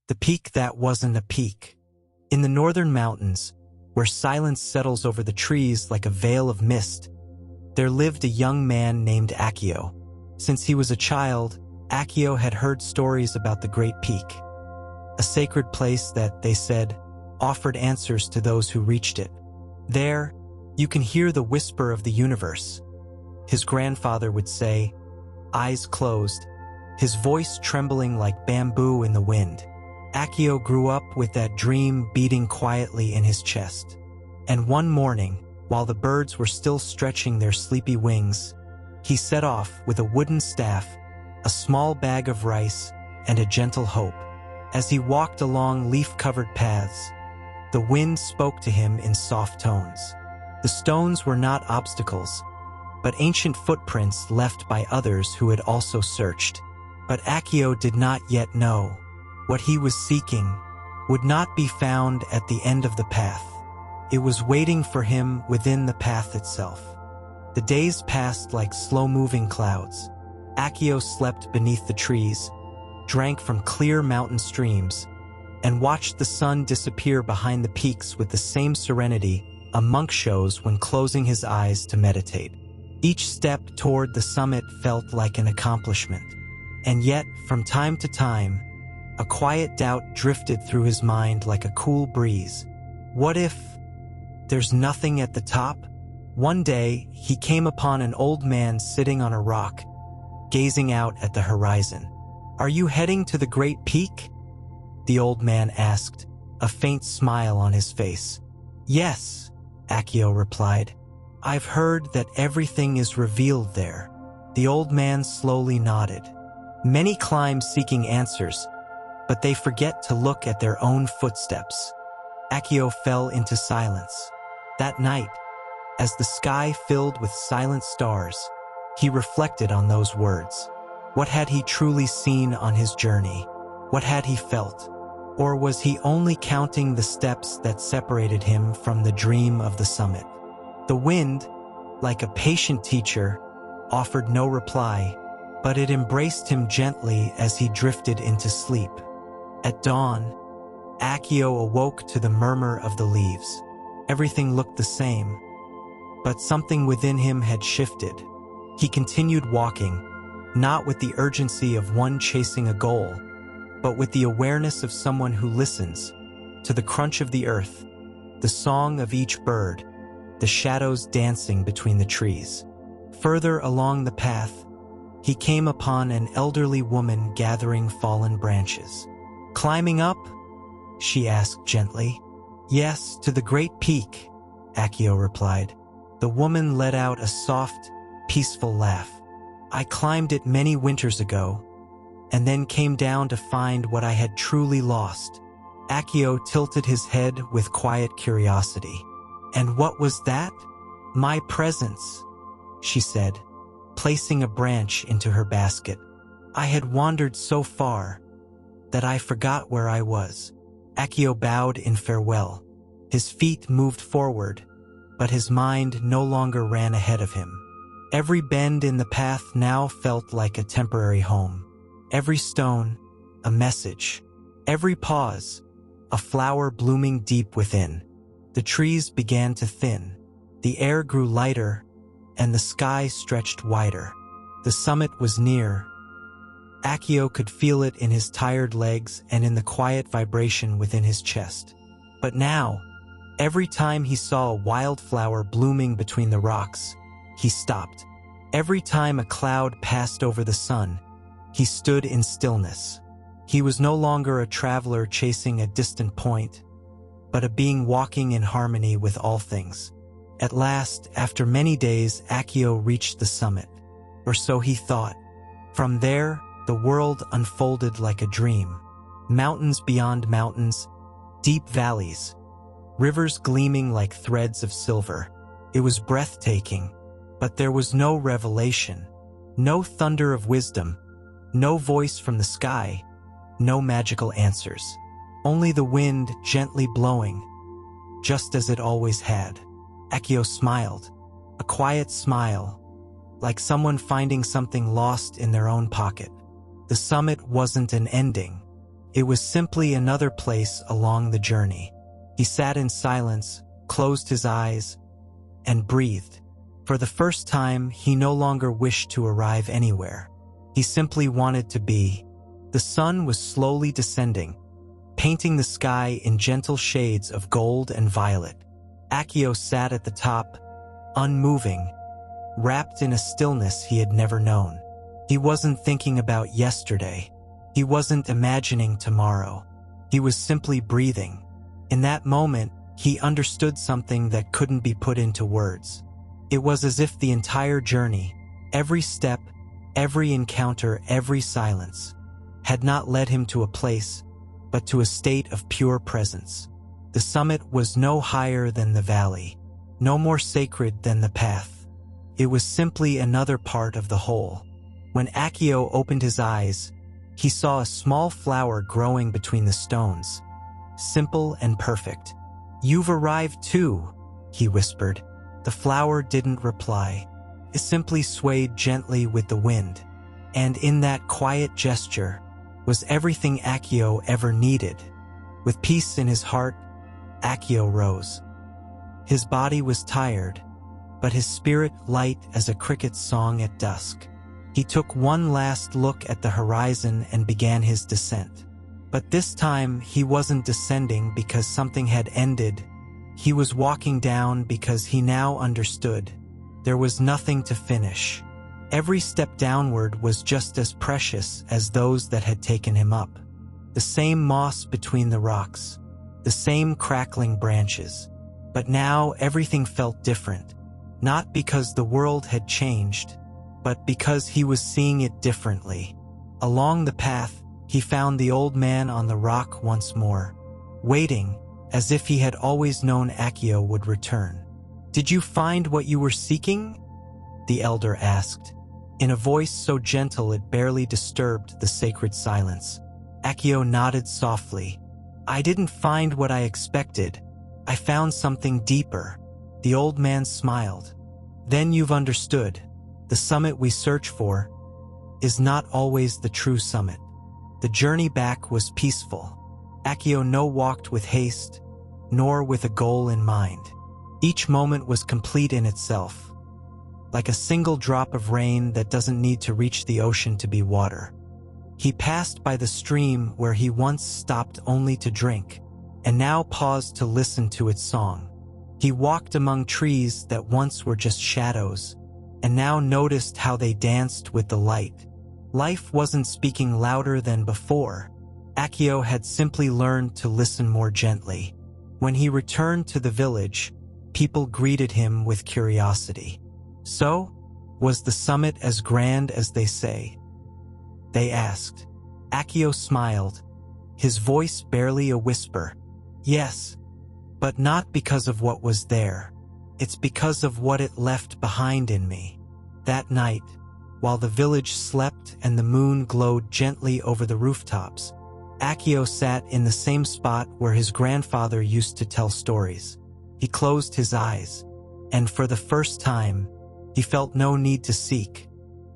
The peak that wasn't a peak. In the northern mountains, where silence settles over the trees like a veil of mist, there lived a young man named Akio. Since he was a child, Akio had heard stories about the Great Peak, a sacred place that, they said, offered answers to those who reached it. There, you can hear the whisper of the universe, his grandfather would say, eyes closed, his voice trembling like bamboo in the wind. Akio grew up with that dream beating quietly in his chest. And one morning, while the birds were still stretching their sleepy wings, he set off with a wooden staff, a small bag of rice, and a gentle hope. As he walked along leaf-covered paths, the wind spoke to him in soft tones. The stones were not obstacles, but ancient footprints left by others who had also searched. But Akio did not yet know. What he was seeking would not be found at the end of the path. It was waiting for him within the path itself. The days passed like slow-moving clouds. Akio slept beneath the trees, drank from clear mountain streams, and watched the sun disappear behind the peaks with the same serenity a monk shows when closing his eyes to meditate. Each step toward the summit felt like an accomplishment. And yet, from time to time, a quiet doubt drifted through his mind like a cool breeze. What if there's nothing at the top? One day, he came upon an old man sitting on a rock, gazing out at the horizon. "Are you heading to the Great Peak?" the old man asked, a faint smile on his face. "Yes," Akio replied. "I've heard that everything is revealed there." The old man slowly nodded. Many climb seeking answers, but they forget to look at their own footsteps. Akio fell into silence. That night, as the sky filled with silent stars, he reflected on those words. What had he truly seen on his journey? What had he felt? Or was he only counting the steps that separated him from the dream of the summit? The wind, like a patient teacher, offered no reply, but it embraced him gently as he drifted into sleep. At dawn, Akio awoke to the murmur of the leaves. Everything looked the same, but something within him had shifted. He continued walking, not with the urgency of one chasing a goal, but with the awareness of someone who listens to the crunch of the earth, the song of each bird, the shadows dancing between the trees. Further along the path, he came upon an elderly woman gathering fallen branches. "Climbing up?" she asked gently. "Yes, to the Great Peak," Akio replied. The woman let out a soft, peaceful laugh. "I climbed it many winters ago, and then came down to find what I had truly lost." Akio tilted his head with quiet curiosity. "And what was that?" "My presence," she said, placing a branch into her basket. "I had wandered so far that I forgot where I was." Akio bowed in farewell. His feet moved forward, but his mind no longer ran ahead of him. Every bend in the path now felt like a temporary home. Every stone, a message. Every pause, a flower blooming deep within. The trees began to thin. The air grew lighter, and the sky stretched wider. The summit was near. Akio could feel it in his tired legs and in the quiet vibration within his chest. But now, every time he saw a wildflower blooming between the rocks, he stopped. Every time a cloud passed over the sun, he stood in stillness. He was no longer a traveler chasing a distant point, but a being walking in harmony with all things. At last, after many days, Akio reached the summit, or so he thought. From there, the world unfolded like a dream. Mountains beyond mountains, deep valleys, rivers gleaming like threads of silver. It was breathtaking, but there was no revelation, no thunder of wisdom, no voice from the sky, no magical answers. Only the wind gently blowing, just as it always had. Akio smiled, a quiet smile, like someone finding something lost in their own pocket. The summit wasn't an ending. It was simply another place along the journey. He sat in silence, closed his eyes, and breathed. For the first time, he no longer wished to arrive anywhere. He simply wanted to be. The sun was slowly descending, painting the sky in gentle shades of gold and violet. Akio sat at the top, unmoving, wrapped in a stillness he had never known. He wasn't thinking about yesterday. He wasn't imagining tomorrow. He was simply breathing. In that moment, he understood something that couldn't be put into words. It was as if the entire journey, every step, every encounter, every silence, had not led him to a place, but to a state of pure presence. The summit was no higher than the valley, no more sacred than the path. It was simply another part of the whole. When Akio opened his eyes, he saw a small flower growing between the stones, simple and perfect. "You've arrived too," he whispered. The flower didn't reply. It simply swayed gently with the wind. And in that quiet gesture was everything Akio ever needed. With peace in his heart, Akio rose. His body was tired, but his spirit light as a cricket's song at dusk. He took one last look at the horizon and began his descent. But this time, he wasn't descending because something had ended. He was walking down because he now understood. There was nothing to finish. Every step downward was just as precious as those that had taken him up. The same moss between the rocks, the same crackling branches. But now everything felt different, not because the world had changed, but because he was seeing it differently. Along the path, he found the old man on the rock once more, waiting, as if he had always known Akio would return. "Did you find what you were seeking?" the elder asked, in a voice so gentle it barely disturbed the sacred silence. Akio nodded softly. "I didn't find what I expected. I found something deeper." The old man smiled. "Then you've understood. The summit we search for is not always the true summit." The journey back was peaceful. Akio no walked with haste, nor with a goal in mind. Each moment was complete in itself, like a single drop of rain that doesn't need to reach the ocean to be water. He passed by the stream where he once stopped only to drink, and now paused to listen to its song. He walked among trees that once were just shadows, and now noticed how they danced with the light. Life wasn't speaking louder than before. Akio had simply learned to listen more gently. When he returned to the village, people greeted him with curiosity. "So, was the summit as grand as they say?" they asked. Akio smiled, his voice barely a whisper. "Yes, but not because of what was there. It's because of what it left behind in me." That night, while the village slept and the moon glowed gently over the rooftops, Akio sat in the same spot where his grandfather used to tell stories. He closed his eyes, and for the first time, he felt no need to seek.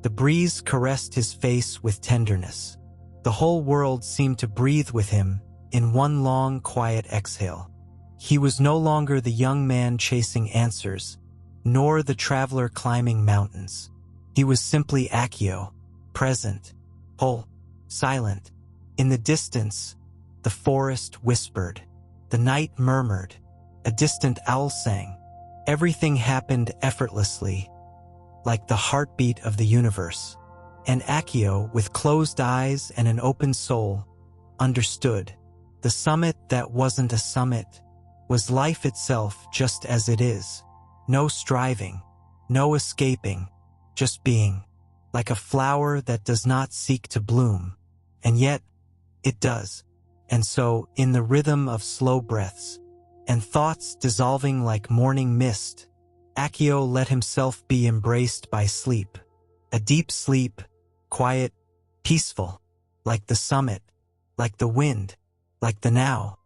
The breeze caressed his face with tenderness. The whole world seemed to breathe with him in one long, quiet exhale. He was no longer the young man chasing answers, nor the traveler climbing mountains. He was simply Akio, present, whole, silent. In the distance, the forest whispered. The night murmured. A distant owl sang. Everything happened effortlessly, like the heartbeat of the universe. And Akio, with closed eyes and an open soul, understood. The summit that wasn't a summit was life itself, just as it is. No striving, no escaping, just being, like a flower that does not seek to bloom, and yet it does. And so, in the rhythm of slow breaths, and thoughts dissolving like morning mist, Akio let himself be embraced by sleep. A deep sleep, quiet, peaceful, like the summit, like the wind, like the now.